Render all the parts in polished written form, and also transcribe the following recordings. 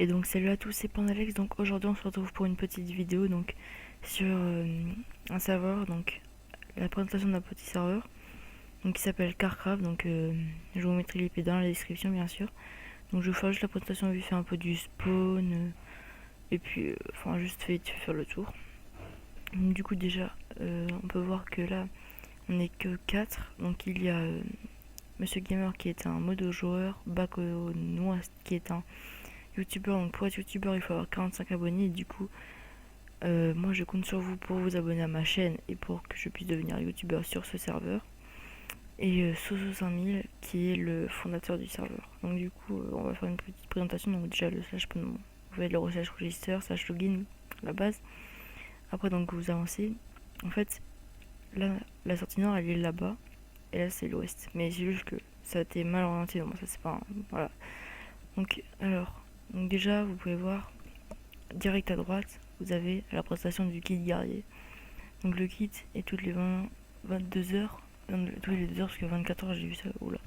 Et donc salut à tous, c'est Pandalex. Donc aujourd'hui on se retrouve pour une petite vidéo donc sur un serveur, donc la présentation d'un petit serveur donc qui s'appelle Carcraft. Donc je vous mettrai l'IP dans la description bien sûr. Donc je vais faire juste la présentation vite fait un peu du spawn et puis enfin juste fait faire le tour. Donc, du coup déjà on peut voir que là on n'est que 4. Donc il y a Monsieur Gamer qui est un modo joueur, Baco Noir qui est un youtubeur. Donc pour être youtubeur il faut avoir 45 abonnés et du coup moi je compte sur vous pour vous abonner à ma chaîne et pour que je puisse devenir youtubeur sur ce serveur. Et Soso5000 qui est le fondateur du serveur. Donc du coup on va faire une petite présentation. Donc déjà le slash, vous faites le slash register, slash login, la base. Après donc vous avancez. En fait là la sortie nord elle est là-bas et là c'est l'ouest. Mais c'est juste que ça a été mal orienté, donc ça c'est pas voilà. Donc alors donc déjà vous pouvez voir direct à droite vous avez la présentation du kit guerrier. Donc le kit est toutes les 22 heures, toutes les 2 heures parce que 24 heures j'ai vu ça, oula.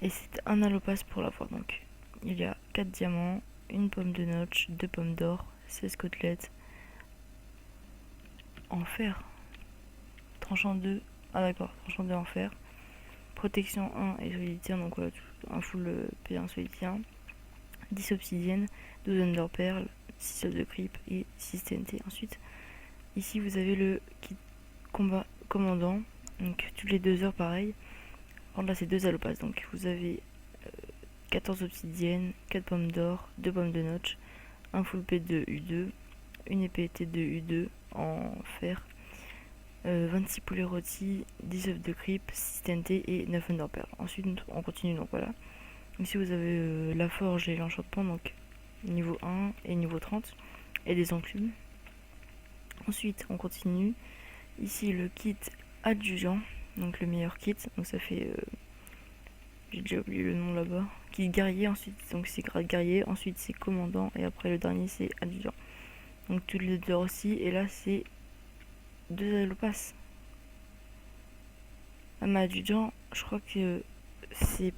Et c'est un allopass pour la fois. Donc il y a 4 diamants, une pomme de notch, 2 pommes d'or, 16 côtelettes en fer, tranchant 2, ah d'accord, tranchant 2 en fer, protection 1 et solitaire, donc voilà, un full P1 solitaire, 10 obsidiennes, 12 underperles, 6 œufs de creep et 6 TNT. Ensuite ici vous avez le kit combat commandant, donc toutes les 2 heures pareil. Par là c'est 2 allopass, donc vous avez 14 obsidiennes, 4 pommes d'or, 2 pommes de notch, un full P de U2, une épée T2 U2 en fer, 26 poulets rôtis, 10 œufs de creep, 6 TNT et 9 underpearl. Ensuite on continue, donc voilà. Ici vous avez la forge et l'enchantement, donc niveau 1 et niveau 30, et des enclumes. Ensuite on continue. Ici le kit adjudant, donc le meilleur kit, donc ça fait j'ai déjà oublié le nom là-bas, kit guerrier. Ensuite donc c'est grade guerrier, ensuite c'est commandant et après le dernier c'est adjudant. Donc tous les deux aussi, et là c'est 2 allopass. Ah mais adjudant je crois que c'est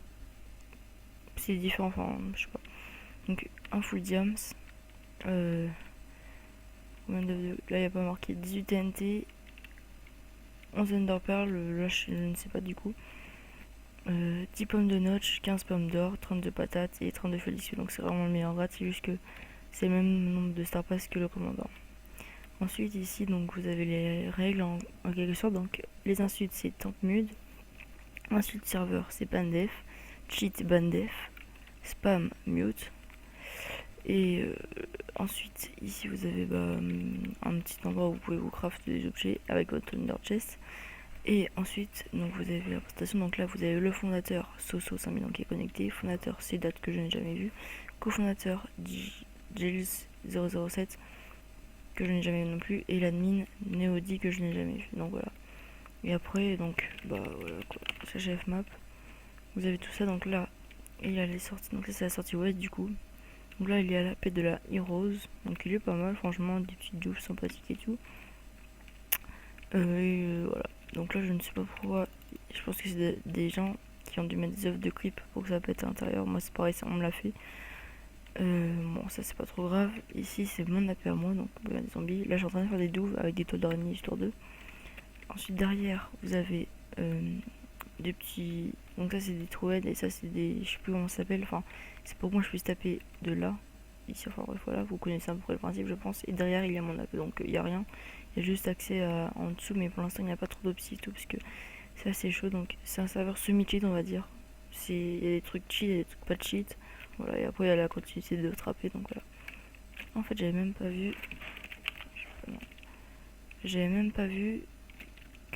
différent, enfin je sais pas. Donc un full diams, là il n'y a pas marqué, 18 TNT, 11 underpearl, là je ne sais pas du coup. 10 pommes de notch, 15 pommes d'or, 32 patates et 32 félicieux. Donc c'est vraiment le meilleur grade, c'est juste que c'est le même nombre de star pass que le commandant. Ensuite ici donc vous avez les règles en quelque sorte. Donc les insultes c'est temp mud, insulte serveur c'est bandef, cheat bandef, spam mute. Et ensuite ici vous avez un petit endroit où vous pouvez vous craft des objets avec votre Thunder Chest. Et ensuite donc vous avez la présentation. Donc là vous avez le fondateur Soso5000 qui est connecté, fondateur Sedat que je n'ai jamais vu, cofondateur Gilles007 que je n'ai jamais vu non plus, et l'admin Neodi que je n'ai jamais vu. Donc voilà. Et après donc voilà quoi, chef map, vous avez tout ça. Donc là il y a les sorties, donc ça c'est la sortie ouest du coup. Donc là il y a la paix de la Heroes, donc il est pas mal franchement, des petites douches sympathiques et tout. Voilà. Donc là je ne sais pas pourquoi, je pense que c'est des gens qui ont dû mettre des œufs de creep pour que ça pète à l'intérieur. Moi c'est pareil, ça on me l'a fait. Bon ça c'est pas trop grave. Ici c'est mon AP à moi, donc il y a des zombies. Là je suis en train de faire des douves avec des toiles d'araignée histoire d'eux. Ensuite derrière vous avez des petits, donc ça c'est des trouettes et ça c'est des, je sais plus comment ça s'appelle, enfin c'est pour que moi je puisse taper de là ici, enfin bref voilà, vous connaissez un peu le principe je pense. Et derrière il y a mon AP, donc il y a rien, il y a juste accès en dessous, mais pour l'instant il n'y a pas trop d'opsi et tout parce que c'est assez chaud. Donc c'est un serveur semi-cheat on va dire, il y a des trucs cheat et des trucs pas de cheat, voilà. Et après il y a la continuité de trapper, donc voilà. En fait j'avais même pas vu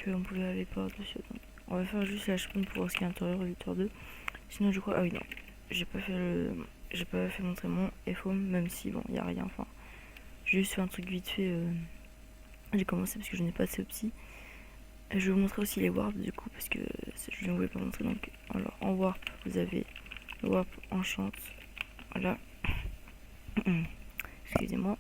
qu'on pouvait aller par dessus. Donc, on va faire juste la spawn pour voir ce qu'il y a à l'intérieur, 8h2. Sinon je crois, ah oui non, j'ai pas fait montrer mon FOM, même si bon y a rien, enfin j'ai juste fait un truc vite fait. J'ai commencé parce que je n'ai pas assez psy. Je vais vous montrer aussi les warps du coup parce que je ne voulais pas montrer. Donc alors en warp vous avez le warp enchant, voilà. Excusez-moi.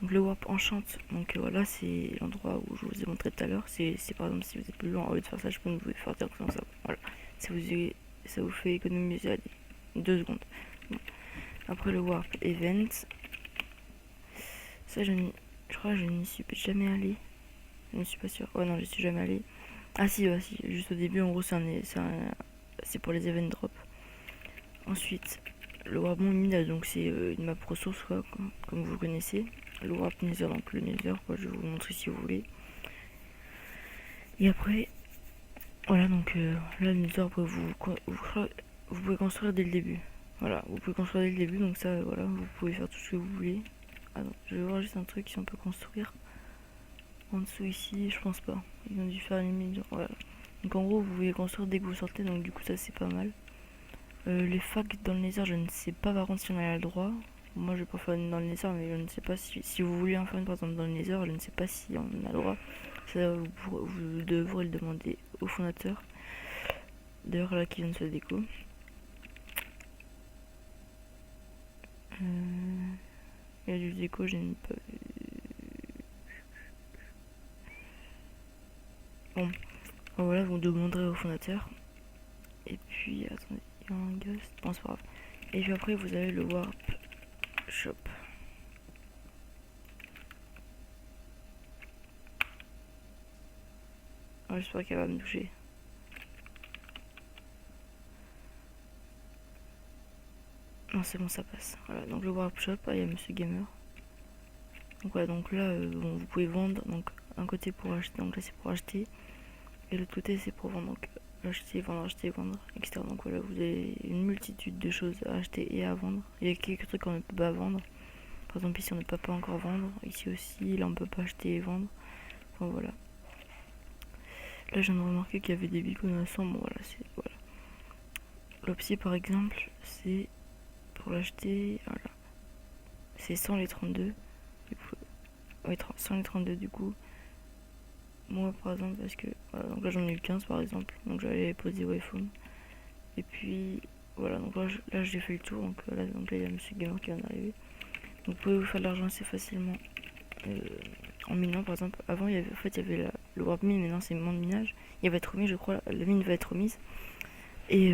Donc le warp enchant, donc voilà, c'est l'endroit où je vous ai montré tout à l'heure. C'est par exemple si vous êtes plus loin, au lieu de faire ça, je peux vous faire directement ça. Voilà, ça vous fait économiser 2 secondes. Bon. Après le Warp Event, ça je crois que je n'y suis jamais allé. Je ne suis pas sûre. Ouais non, je suis jamais allé. Ah si, si, juste au début en gros c'est pour les event drop. Ensuite, le Warp Moon, donc c'est une map ressource quoi, comme vous le connaissez. Le Warp Nether, donc le Nether, quoi, je vais vous montrer si vous voulez. Et après, voilà, donc là le Nether, vous pouvez construire dès le début. Voilà, vous pouvez construire dès le début, donc ça, voilà, vous pouvez faire tout ce que vous voulez. Ah non, je vais voir juste un truc si on peut construire. En dessous ici, je pense pas. Ils ont dû faire une limite, voilà. Donc en gros, vous pouvez construire dès que vous sortez, donc du coup ça c'est pas mal. Les facs dans le Nether, je ne sais pas par contre si on a le droit. Moi je vais pas faire une dans le Nether, mais je ne sais pas si vous voulez en faire une par exemple dans le Nether, je ne sais pas si on a le droit. Ça, vous devrez le demander au fondateur. D'ailleurs là qui vient de se déco. Il y a du déco, je n'ai pas vu. Bon, voilà, vous demanderez au fondateur. Et puis, attendez, il y a un ghost. Bon, c'est pas grave. Et puis après, vous avez le Warp Shop. Ah, j'espère qu'elle va me toucher. Non, c'est bon, ça passe. Voilà, donc le Warp Shop, il y a Monsieur Gamer. Donc voilà, donc là, bon, vous pouvez vendre. Donc un côté pour acheter, donc là c'est pour acheter. Et l'autre côté c'est pour vendre. Donc acheter, vendre, etc. Donc voilà, vous avez une multitude de choses à acheter et à vendre. Il y a quelques trucs qu'on ne peut pas vendre. Par exemple ici on ne peut pas encore vendre. Ici aussi, là on peut pas acheter et vendre. Enfin voilà. Là je viens de remarquer qu'il y avait des beacons à 100. Bon voilà, c'est voilà. L'Opsi par exemple, c'est pour l'acheter. Voilà. C'est 100 les 32. Du coup, ouais, 100 les 32 du coup. Moi par exemple parce que voilà, donc là j'en ai eu 15 par exemple. Donc j'allais les poser au iPhone. Et puis voilà, donc là j'ai fait le tour. Donc là il y a Monsieur Gamer qui vient d'arriver. Donc vous pouvez vous faire de l'argent assez facilement en minant par exemple. Avant il y avait le warp mine, maintenant c'est moins de minage. Il va être remis, je crois, la mine va être remise. Et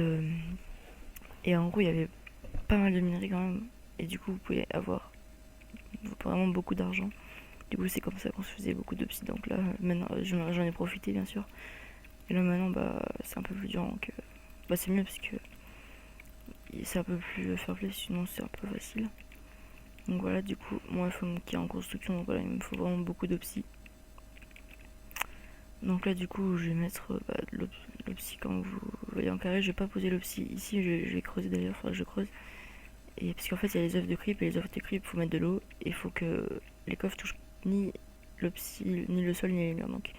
en gros il y avait pas mal de minerais quand même. Et du coup vous pouvez avoir vraiment beaucoup d'argent. Du coup c'est comme ça qu'on se faisait beaucoup d'obsides. Donc là maintenant j'en ai profité bien sûr. Et là maintenant bah c'est un peu plus dur. Donc bah c'est mieux parce que c'est un peu plus fair play, sinon c'est un peu facile. Donc voilà, du coup, moi, qui est en construction, donc voilà, il me faut vraiment beaucoup d'opsie. Donc là, du coup, je vais mettre l'opsie comme vous voyez en carré. Je vais pas poser l'opsie ici, je vais creuser d'ailleurs, faudra que je creuse. Et parce qu'en fait, il y a les œufs de creep, et les œufs de creep, il faut mettre de l'eau, et il faut que les coffres touchent ni l'opsie, ni le sol, ni les murs. Donc,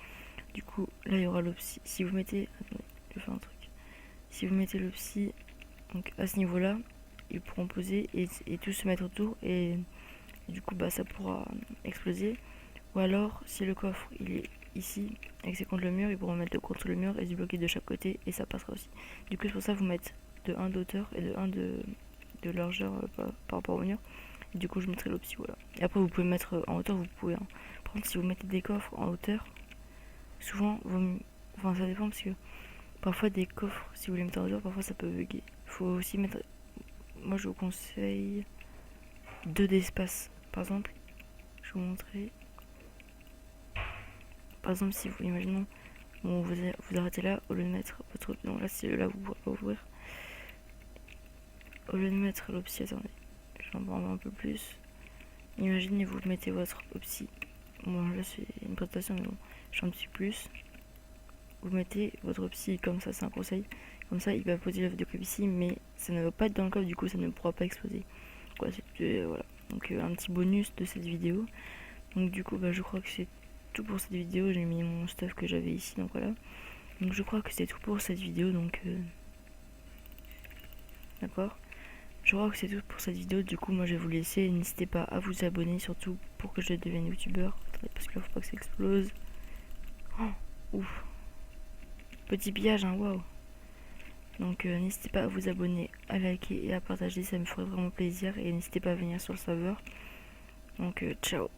du coup, là, il y aura l'opsie. Si vous mettez. Attendez, je vais faire un truc. Si vous mettez l'opsie, donc à ce niveau-là, ils pourront poser et tous se mettre autour, et du coup bah ça pourra exploser. Ou alors si le coffre il est ici et que c'est contre le mur, ils pourront mettre contre le mur et se bloquer de chaque côté et ça passera aussi. Du coup c'est pour ça vous mettez de 1 d'auteur et de 1 de largeur par rapport au mur. Et du coup je mettrai l'option, voilà. Et après vous pouvez mettre en hauteur, vous pouvez par contre si vous mettez des coffres en hauteur, souvent enfin ça dépend parce que parfois des coffres si vous les mettez en hauteur, parfois ça peut bugger. Faut aussi mettre, moi je vous conseille 2 d'espace. Par exemple, je vais vous montrer. Par exemple, si vous imaginons, bon, vous arrêtez là, au lieu de mettre votre. Non, là, c'est là, vous pourrez pas ouvrir. Au lieu de mettre l'opsie, attendez, j'en prends un peu plus. Imaginez, vous mettez votre opsie. Bon, là, c'est une présentation, mais bon, je fais un petit plus. Vous mettez votre opsie comme ça, c'est un conseil. Comme ça, il va poser l'œuf de creep ici, mais ça ne va pas être dans le coffre, du coup, ça ne pourra pas exploser. Voilà, voilà. Donc, un petit bonus de cette vidéo. Donc, du coup, bah, je crois que c'est tout pour cette vidéo. J'ai mis mon stuff que j'avais ici, donc voilà. Donc, je crois que c'est tout pour cette vidéo, donc d'accord. Je crois que c'est tout pour cette vidéo. Du coup, moi, je vais vous laisser. N'hésitez pas à vous abonner, surtout pour que je devienne youtubeur. Attendez, parce que là, faut pas que ça explose. Oh, ouf. Petit pillage, hein, waouh. Donc, n'hésitez pas à vous abonner, à liker et à partager. Ça me ferait vraiment plaisir. Et n'hésitez pas à venir sur le serveur. Donc, ciao.